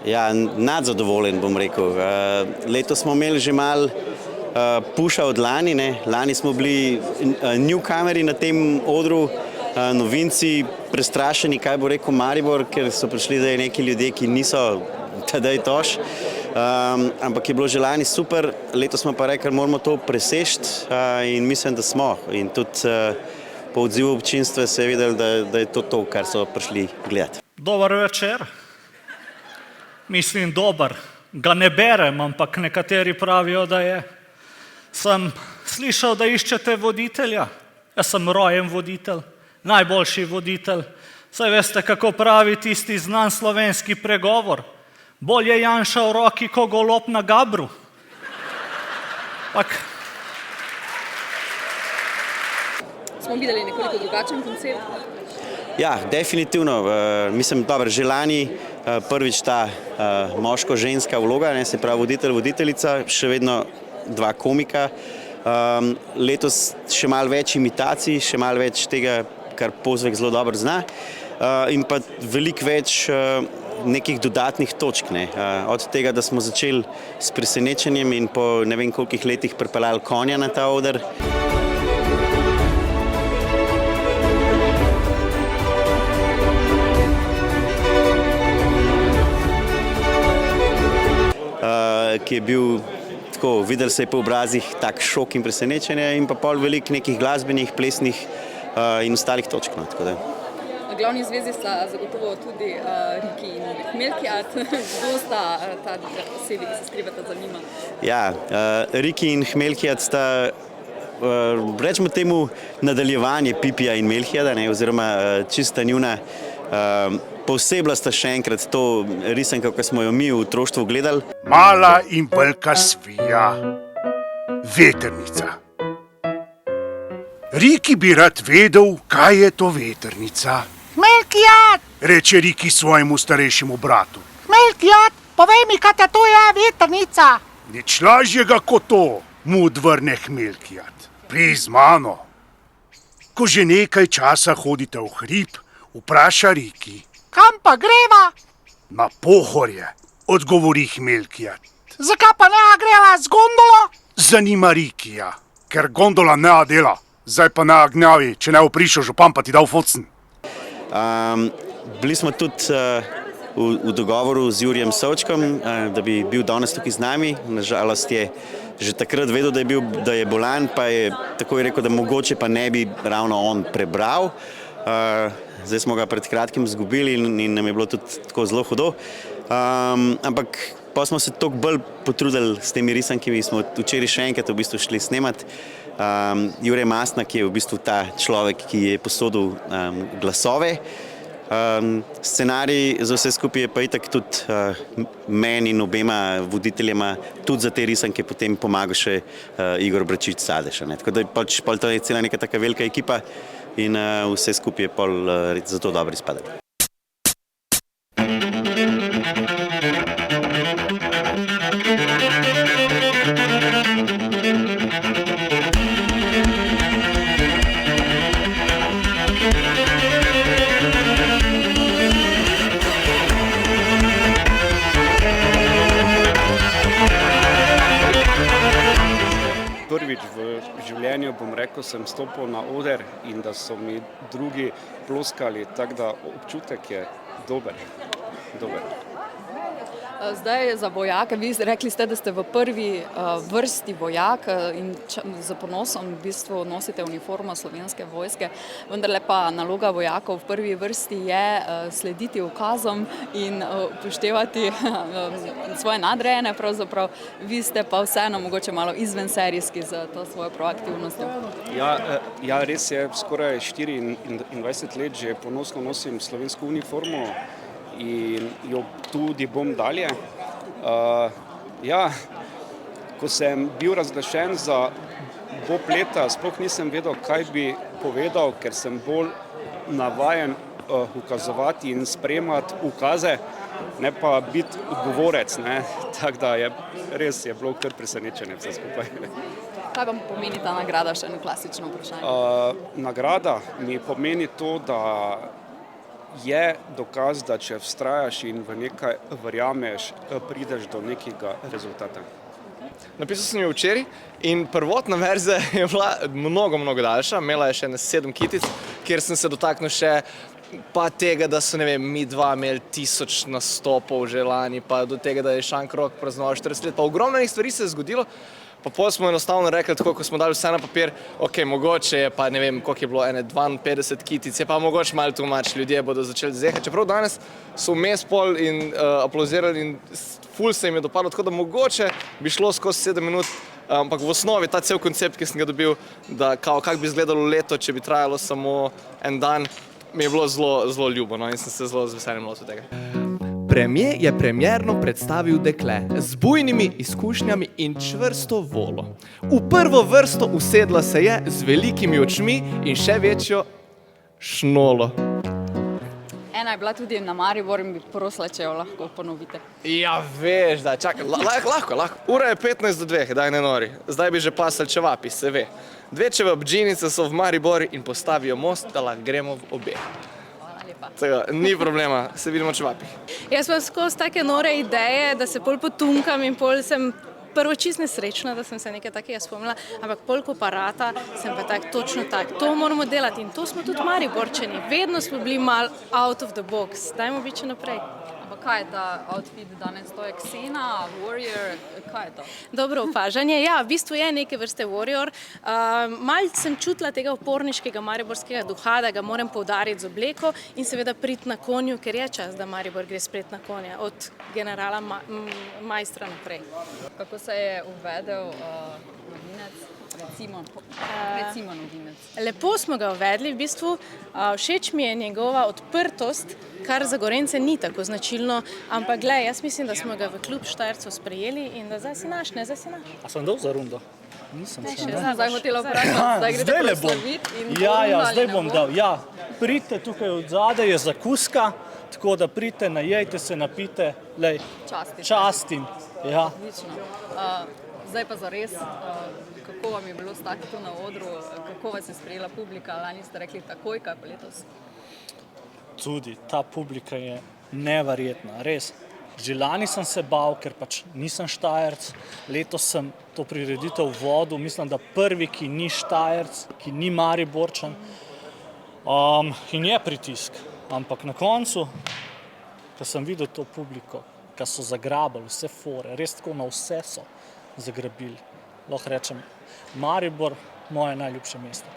Ja, nadzadovoljen bom rekel. Letos smo imeli že malo puša od lani, ne. Lani smo bili newcomeri na tem odru, novinci, prestrašeni, kaj bo rekel Maribor, ker so prišli zdaj neki ljudje, ki niso tedaj toš. Ampak je bilo že lani super, letos smo pa rekli, moramo to preseči in mislim, da smo. In tudi po odzivu občinstva se je videlo, da je to, kar so prišli gledati. Dober večer. Mislim, dober. Ga ne berem, ampak nekateri pravijo, da je. Sem slišal, da iščete voditelja. Jaz sem rojen voditelj, najboljši voditelj. Saj veste, kako pravi tisti znan slovenski pregovor. Bolje je Janša v roki, ko golob na gabru. Smo videli nekoliko drugačen koncept? Ja, definitivno. Mislim, dobro, že lani prvič ta moško-ženska vloga, se pravi voditelj, voditeljica, še vedno dva komika. Letos še malo več imitacij, še malo več tega, kar Pozvek zelo dobro zna. In pa veliko več nekih dodatnih točk. Od tega, da smo začeli s presenečenjem in po ne vem kolikih letih pripeljali konja na ta oder. Ki je bil tako, videli se je po obrazih tak šok in presenečenje in pa pol veliko nekih glasbenih, plesnih in ostalih točk. V glavni zvezi sta zagotovo tudi Riki in Hmelkijat. Kdo sta ta osebi, ki se skrivata za njima? Ja, Riki in Hmelkijat sta, rečemo temu, nadaljevanje Pipija in Melhijada, oziroma čista njuna. Posebla sta še enkrat to risanko, ko smo jo mi v otroštvu gledali. Mala in velika svija, vetrnica. Riki bi rad vedel, kaj je to vetrnica. Hmelkijat! Reče Riki svojemu starejšemu bratu. Hmelkijat, povej mi, kaj to je vetrnica. Nič lažjega kot to, mu odvrne Hmelkijat. Pri z mano. Ko že nekaj časa hodite v hrib, vpraša Riki. Kam pa greva? Na Pohorje, odgovori Hmelkijat. Zakaj pa ne greva z gondolo? Zanima Rikija, ker gondola ne dela. Zdaj pa ne gnjavi, če ne bo prišel župan, pa ti dal focen. Bili smo tudi v dogovoru z Jurijem Savčkom, da bi bil danes tukaj z nami. Nažalost je že takrat vedel, da je bolan, pa je takoj rekel, da mogoče pa ne bi ravno on prebral. Zdaj smo ga pred kratkim izgubili in nam je bilo tudi tako zelo hudo. Ampak pa smo se toliko bolj potrudili s temi risankami, smo včeraj še enkrat v bistvu šli snemati. Jure Mastnak je v bistvu ta človek, ki je posodil glasove. Scenarij za vse skupaj je pa itak tudi meni in obema voditeljema tudi za te risanke potem pomaga še Igor Bračič-Sadež. Tako da to je cela neka taka velika ekipa in vse skupaj je pol zato dobro izpadalo. Prvič v življenju, bom rekel, sem stopil na oder in da so mi drugi ploskali, tako da občutek je dober. Zdaj za vojake, vi rekli ste, da ste v prvi vrsti vojak in z ponosom v bistvu nosite uniformo Slovenske vojske, vendarle pa naloga vojakov v prvi vrsti je slediti ukazom in upoštevati svoje nadrejene pravzaprav. Vi ste pa vseeno mogoče malo izvenserijski z to svojo proaktivnostjo. Ja, res je, skoraj 24 let že ponosno nosim slovensko uniformo in jo tudi bom dalje. Ko sem bil razglašen za bob leta, sploh nisem vedel, kaj bi povedal, ker sem bolj navajen ukazovati in sprejemati ukaze, ne pa biti odgovorec. Tako da res je bilo kar presenečenje vse skupaj. Kaj vam pomeni ta nagrada, še eno klasično vprašanje? Nagrada mi pomeni to, da je dokaz, da če vztrajaš in v nekaj verjameš, prideš do nekega rezultata. Napisal sem jo včeraj in prvotna verzija je bila mnogo daljša, imela je še 7 kitic, kjer sem se dotaknil še pa tega, da so, ne vem, mi dva imeli 1000 nastopov že lani, pa do tega, da je Šankrok praznoval 40 let, pa ogromno stvari se je zgodilo, pa potem smo enostavno rekli, tako ko smo dali vse na papir, ok, mogoče je pa, ne vem, koliko je bilo, 52 kitic, je pa mogoče malo too much, ljudje bodo začeli zehati, čeprav danes so vmes pol in aplauzirali in ful se jim je dopadlo, tako da mogoče bi šlo skozi 7 minut, ampak v osnovi ta cel koncept, ki sem ga dobil, da kako bi izgledalo leto, če bi trajalo samo en dan, mi je bilo zelo ljubo, no, in sem se zelo z veseljem lotil tega. Premier je premierno predstavil dekle z bujnimi izkušnjami in čvrsto volo. V prvo vrsto usedla se je z velikimi očmi in še večjo šnolo. Ena je bila tudi na Mariboru in bi prosila, če jo lahko ponovite. Ja, veš, da, čakaj, lahko. Ura je 15 do 2, daj ne nori. Zdaj bi že pasali čevapi, se ve. 2 čevapdžinice so v Mariboru in postavijo most, da lahko gremo v obe. Hvala lepa. Tega, ni problema, se vidimo čevapih. Jaz imam skozi take nore ideje, da se pol potunkam in pol sem prvo čist nesrečna, da sem se nekaj takega spomnila, ampak pol ko parata sem pa točno tak, to moramo delati in to smo tudi Mariborčani, vedno smo bili mal out of the box, dajmo biti še naprej. Ampak kaj je ta outfit danes? To je Xena, Warrior, kaj je to? Dobro opažanje, ja, v bistvu je neke vrste Warrior. Malj sem čutila tega uporniškega mariborskega duha, da ga moram poudariti z obleko in seveda priti na konju, ker je čas, da Maribor gre spet na konja, od generala Majstra naprej. Kako se je uvedel novinec? Recimo novinec. Lepo smo ga uvedli, v bistvu všeč mi je njegova odprtost, kar za Gorence ni tako značilno, ampak glej, jaz mislim, da smo ga v klub Štajercev sprejeli in da zdaj si naš, ne, zdaj si naš. A sem dal za rundo? Nisem se. Zdaj hotela vprašati, zdaj greste proslaviti in zdaj bom dal. Ja, pridite tukaj od zadaj, je zakuska, tako da pridite, najejte se, napite, lej, častim. Ja. Odlično. Zdaj pa zares, kako vam je bilo stati tu na odru, kako vas je sprejela publika, lani ste rekli takoj, kaj pa letos? Tudi ta publika je neverjetna, res. Že lani sem se bal, ker pač nisem Štajerc, letos sem to prireditev vodil, mislim, da prvi, ki ni Štajerc, ki ni Mariborčan, in je pritisk. Ampak na koncu, ko sem videl to publiko, ko so zagrabili vse fore, res tako na vse so zagrabili, lahko rečem, Maribor, moje najljubše mesto.